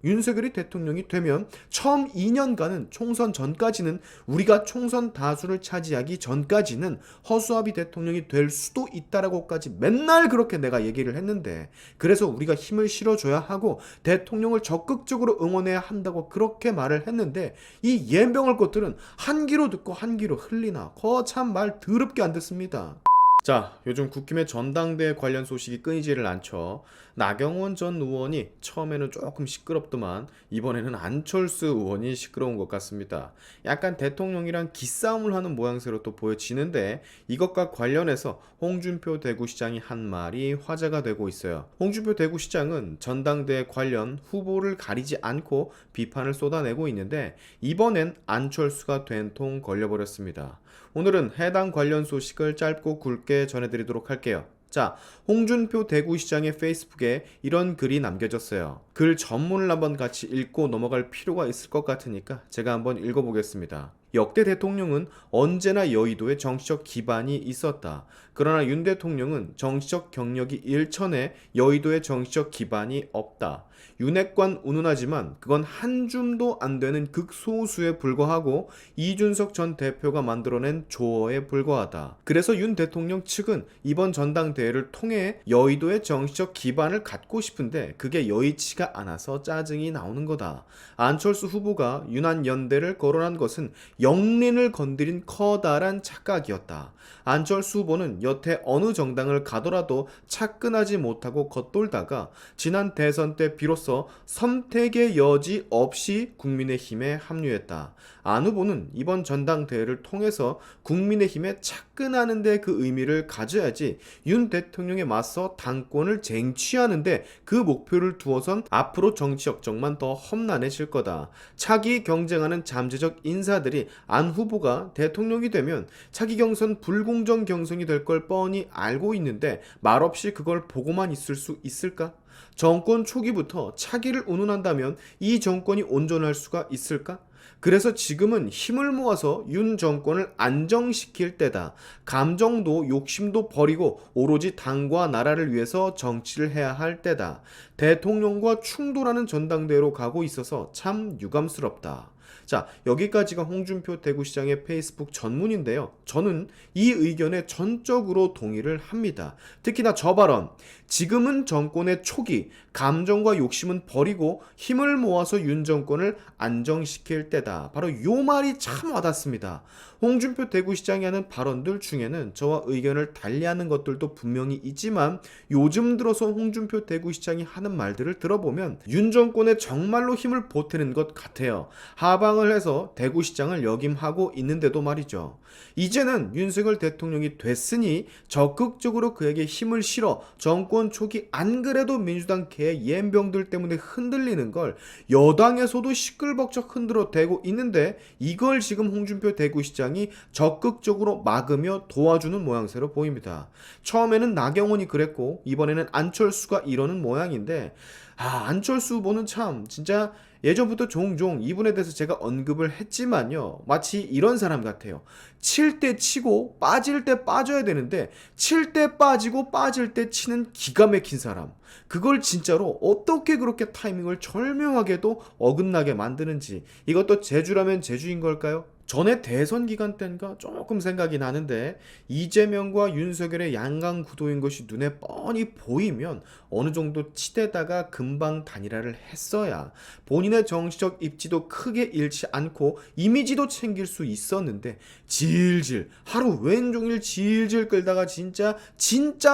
윤석열이 대통령이 되면 처음 2년간은 총선 전까지는 우리가 총선 다수를 차지하기 전까지는 허수아비 대통령이 될 수도 있다라고까지 맨날 그렇게 내가 얘기를 했는데, 그래서 우리가 힘을 실어줘야 하고 대통령을 적극적으로 응원해야 한다고 그렇게 말을 했는데, 이 예병할 것들은 한 귀로 듣고 한 귀로 흘리나 거참 말 더럽게 안 듣습니다. 자, 요즘 국힘의 전당대회 관련 소식이 끊이지를 않죠. 나경원 전 의원이 처음에는 조금 시끄럽더만 이번에는 안철수 의원이 시끄러운 것 같습니다. 약간 대통령이랑 기싸움을 하는 모양새로 또 보여지는데, 이것과 관련해서 홍준표 대구시장이 한 말이 화제가 되고 있어요. 홍준표 대구시장은 전당대회 관련 후보를 가리지 않고 비판을 쏟아내고 있는데, 이번엔 안철수가 된통 걸려버렸습니다. 오늘은 해당 관련 소식을 짧고 굵게 전해드리도록 할게요. 자, 홍준표 대구시장의 페이스북에 이런 글이 남겨졌어요. 글 전문을 한번 같이 읽고 넘어갈 필요가 있을 것 같으니까 제가 한번 읽어보겠습니다. 역대 대통령은 언제나 여의도에 정치적 기반이 있었다. 그러나 윤 대통령은 정치적 경력이 일천에 여의도에 정치적 기반이 없다. 윤핵관 운운하지만 그건 한 줌도 안 되는 극소수에 불과하고 이준석 전 대표가 만들어낸 조어에 불과하다. 그래서 윤 대통령 측은 이번 전당대회를 통해 여의도의 정치적 기반을 갖고 싶은데 그게 여의치가 않아서 짜증이 나오는 거다. 안철수 후보가 윤한 연대를 거론한 것은 영린을 건드린 커다란 착각이었다. 안철수 후보는 여태 어느 정당을 가더라도 차끈하지 못하고 겉돌다가 지난 대선 때 비로소 선택의 여지 없이 국민의힘에 합류했다. 안 후보는 이번 전당대회를 통해서 국민의힘에 차끈하는데 그 의미를 가져야지 윤 대통령에 맞서 당권을 쟁취하는데 그 목표를 두어선 앞으로 정치 역정만 더 험난해질 거다. 차기 경쟁하는 잠재적 인사들이 안 후보가 대통령이 되면 차기 경선 불공정 경선이 될 걸 뻔히 알고 있는데 말없이 그걸 보고만 있을 수 있을까? 정권 초기부터 차기를 운운한다면 이 정권이 온전할 수가 있을까? 그래서 지금은 힘을 모아서 윤 정권을 안정시킬 때다. 감정도 욕심도 버리고 오로지 당과 나라를 위해서 정치를 해야 할 때다. 대통령과 충돌하는 전당대회로 가고 있어서 참 유감스럽다. 자, 여기까지가 홍준표 대구시장의 페이스북 전문인데요. 저는 이 의견에 전적으로 동의를 합니다. 특히나 저 발언, 지금은 정권의 초기, 감정과 욕심은 버리고 힘을 모아서 윤 정권을 안정시킬 때다. 바로 요 말이 참 와닿습니다. 홍준표 대구시장이 하는 발언들 중에는 저와 의견을 달리하는 것들도 분명히 있지만 요즘 들어서 홍준표 대구시장이 하는 말들을 들어보면 윤 정권에 정말로 힘을 보태는 것 같아요. 하방을 해서 대구시장을 역임하고 있는데도 말이죠. 이제는 윤석열 대통령이 됐으니 적극적으로 그에게 힘을 실어 정권 초기 안 그래도 민주당 개 옌병들 때문에 흔들리는 걸 여당에서도 시끌벅적 흔들어 대고 있는데, 이걸 지금 홍준표 대구시장이 적극적으로 막으며 도와주는 모양새로 보입니다. 처음에는 나경원이 그랬고 이번에는 안철수가 이러는 모양인데, 안철수 후보는 참 진짜 예전부터 종종 이분에 대해서 제가 언급을 했지만요, 마치 이런 사람 같아요. 칠 때 치고 빠질 때 빠져야 되는데 칠 때 빠지고 빠질 때 치는 기가 막힌 사람. 그걸 진짜로 어떻게 그렇게 타이밍을 절묘하게도 어긋나게 만드는지, 이것도 제주라면 제주인 걸까요? 전에 대선 기간 때인가 조금 생각이 나는데, 이재명과 윤석열의 양강 구도인 것이 눈에 뻔히 보이면 어느 정도 치대다가 금방 단일화를 했어야 본인의 정치적 입지도 크게 잃지 않고 이미지도 챙길 수 있었는데, 질질 하루 왼종일 질질 끌다가 진짜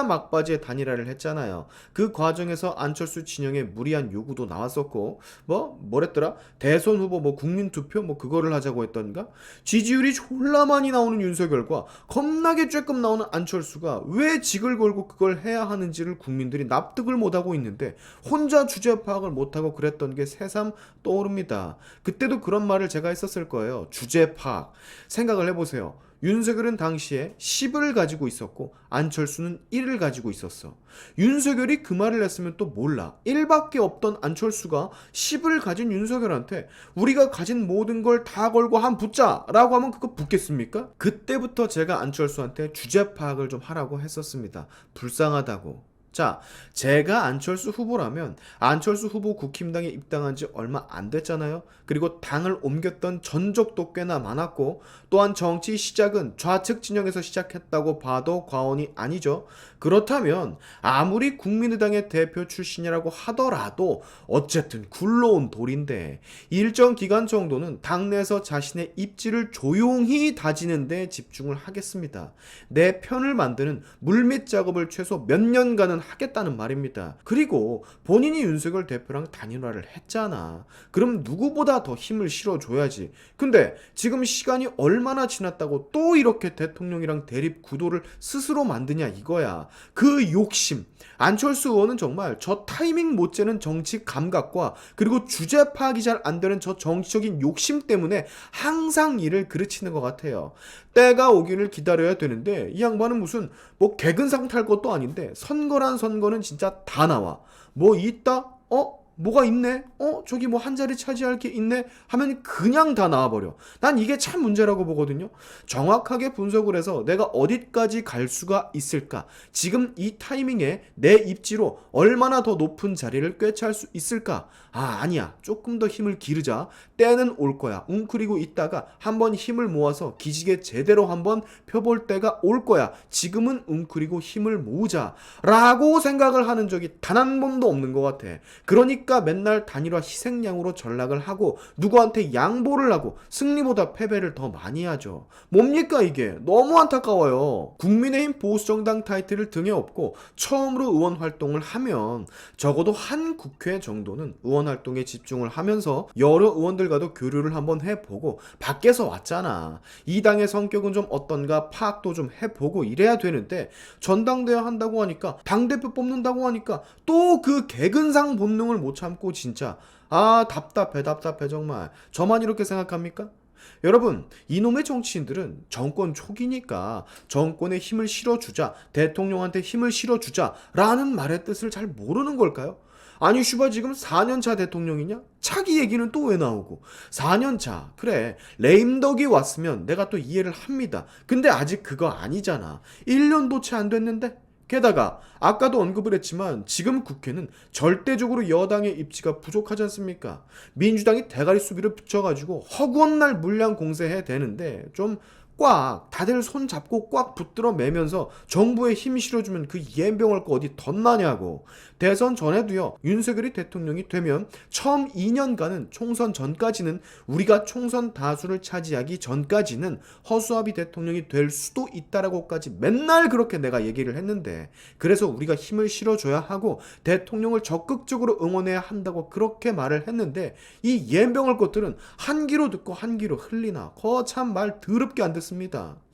막바지에 단일화를 했잖아요. 그 과정에서 안철수 진영의 무리한 요구도 나왔었고, 뭐랬더라? 대선 후보 국민투표 그거를 하자고 했던가? 지지율이 졸라 많이 나오는 윤석열과 겁나게 쬐끔 나오는 안철수가 왜 직을 걸고 그걸 해야 하는지를 국민들이 납득을 못하고 있는데, 혼자 주제 파악을 못하고 그랬던 게 새삼 떠오릅니다. 그때도 그런 말을 제가 했었을 거예요. 주제 파악. 생각을 해보세요. 윤석열은 당시에 10을 가지고 있었고 안철수는 1을 가지고 있었어. 윤석열이 그 말을 했으면 또 몰라. 1밖에 없던 안철수가 10을 가진 윤석열한테 우리가 가진 모든 걸 다 걸고 한 붙자 라고 하면 그거 붙겠습니까? 그때부터 제가 안철수한테 주제 파악을 좀 하라고 했었습니다. 불쌍하다고. 자, 제가 안철수 후보라면 안철수 후보 국힘당에 입당한 지 얼마 안 됐잖아요. 그리고 당을 옮겼던 전적도 꽤나 많았고, 또한 정치 시작은 좌측 진영에서 시작했다고 봐도 과언이 아니죠. 그렇다면 아무리 국민의당의 대표 출신이라고 하더라도 어쨌든 굴러온 돌인데, 일정 기간 정도는 당내에서 자신의 입지를 조용히 다지는 데 집중을 하겠습니다. 내 편을 만드는 물밑 작업을 최소 몇 년간은 하겠다는 말입니다. 그리고 본인이 윤석열 대표랑 단일화를 했잖아. 그럼 누구보다 더 힘을 실어줘야지. 근데 지금 시간이 얼마나 지났다고 또 이렇게 대통령이랑 대립 구도를 스스로 만드냐 이거야. 그 욕심. 안철수 의원은 정말 저 타이밍 못 재는 정치 감각과 그리고 주제 파악이 잘 안 되는 저 정치적인 욕심 때문에 항상 일을 그르치는 것 같아요. 때가 오기를 기다려야 되는데 이 양반은 무슨 뭐 개근상 탈 것도 아닌데 선거란 선거는 진짜 다 나와. 뭐 있다? 뭐가 있네? 저기 뭐 한 자리 차지할 게 있네? 하면 그냥 다 나와버려. 난 이게 참 문제라고 보거든요. 정확하게 분석을 해서 내가 어디까지 갈 수가 있을까? 지금 이 타이밍에 내 입지로 얼마나 더 높은 자리를 꿰찰 수 있을까? 아니야. 조금 더 힘을 기르자. 때는 올 거야. 웅크리고 있다가 한번 힘을 모아서 기지개 제대로 한번 펴볼 때가 올 거야. 지금은 웅크리고 힘을 모으자. 라고 생각을 하는 적이 단 한 번도 없는 것 같아. 그러니까 맨날 단일화 희생양으로 전락을 하고 누구한테 양보를 하고 승리보다 패배를 더 많이 하죠. 뭡니까 이게? 너무 안타까워요. 국민의힘 보수정당 타이틀을 등에 업고 처음으로 의원 활동을 하면 적어도 한 국회 정도는 의원 활동에 집중을 하면서 여러 의원들과도 교류를 한번 해보고 밖에서 왔잖아. 이 당의 성격은 좀 어떤가 파악도 좀 해보고 이래야 되는데 전당대회 한다고 하니까 당대표 뽑는다고 하니까 또 그 개근상 본능을 못 참고 진짜 답답해 정말. 저만 이렇게 생각합니까? 여러분, 이놈의 정치인들은 정권 초기니까 정권에 힘을 실어주자, 대통령한테 힘을 실어주자 라는 말의 뜻을 잘 모르는 걸까요? 아니 슈바 지금 4년차 대통령이냐? 차기 얘기는 또 왜 나오고. 4년차 그래, 레임덕이 왔으면 내가 또 이해를 합니다. 근데 아직 그거 아니잖아. 1년도 채 안 됐는데. 게다가 아까도 언급을 했지만 지금 국회는 절대적으로 여당의 입지가 부족하지 않습니까? 민주당이 대가리 수비를 붙여가지고 허구한 날 물량 공세해야 되는데 좀 꽉 다들 손 잡고 꽉 붙들어 매면서 정부에 힘 실어주면 그 이엠병할 거 어디 덧나냐고. 대선 전에도요, 윤석열이 대통령이 되면 처음 2년간은 총선 전까지는 우리가 총선 다수를 차지하기 전까지는 허수아비 대통령이 될 수도 있다라고까지 맨날 그렇게 내가 얘기를 했는데, 그래서 우리가 힘을 실어줘야 하고 대통령을 적극적으로 응원해야 한다고 그렇게 말을 했는데 이 이엠병할 것들은 한 귀로 듣고 한 귀로 흘리나 거참 말 더럽게 안 듣습니다.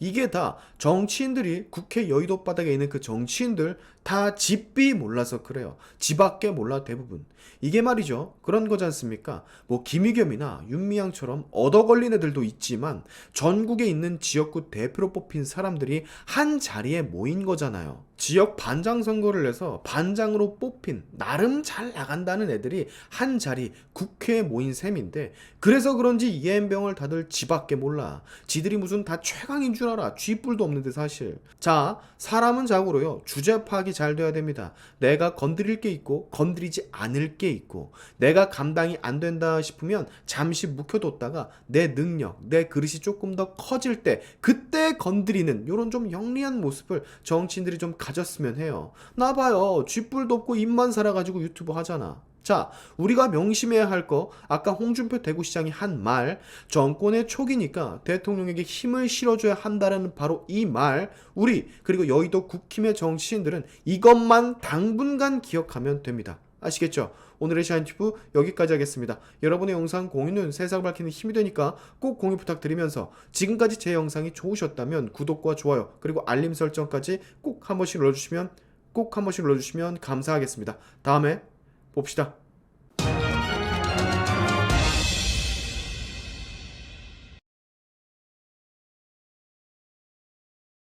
이게 다 정치인들이 국회 여의도 바닥에 있는 그 정치인들 다 집비 몰라서 그래요. 지밖에 몰라 대부분. 이게 말이죠. 그런 거지 않습니까? 뭐 김의겸이나 윤미향처럼 얻어 걸린 애들도 있지만 전국에 있는 지역구 대표로 뽑힌 사람들이 한 자리에 모인 거잖아요. 지역 반장 선거를 해서 반장으로 뽑힌 나름 잘 나간다는 애들이 한 자리 국회에 모인 셈인데, 그래서 그런지 이엠병을 다들 지밖에 몰라. 지들이 무슨 다 최강인 줄 알아. 쥐뿔도 없는데 사실. 자, 사람은 자고로요, 주제 파악이 잘 돼야 됩니다. 내가 건드릴 게 있고 건드리지 않을 게 있고, 내가 감당이 안 된다 싶으면 잠시 묵혀뒀다가 내 능력, 내 그릇이 조금 더 커질 때 그때 건드리는 요런 좀 영리한 모습을 정치인들이 좀 가졌으면 해요. 나 봐요, 쥐뿔도 없고 입만 살아가지고 유튜브 하잖아. 자, 우리가 명심해야 할 거, 아까 홍준표 대구시장이 한 말, 정권의 초기니까 대통령에게 힘을 실어줘야 한다는 바로 이 말, 우리 그리고 여의도 국힘의 정치인들은 이것만 당분간 기억하면 됩니다. 아시겠죠? 오늘의 샤인튜브 여기까지 하겠습니다. 여러분의 영상 공유는 세상을 밝히는 힘이 되니까 꼭 공유 부탁드리면서, 지금까지 제 영상이 좋으셨다면 구독과 좋아요 그리고 알림 설정까지 꼭 한 번씩 눌러주시면 감사하겠습니다. 다음에 봅시다.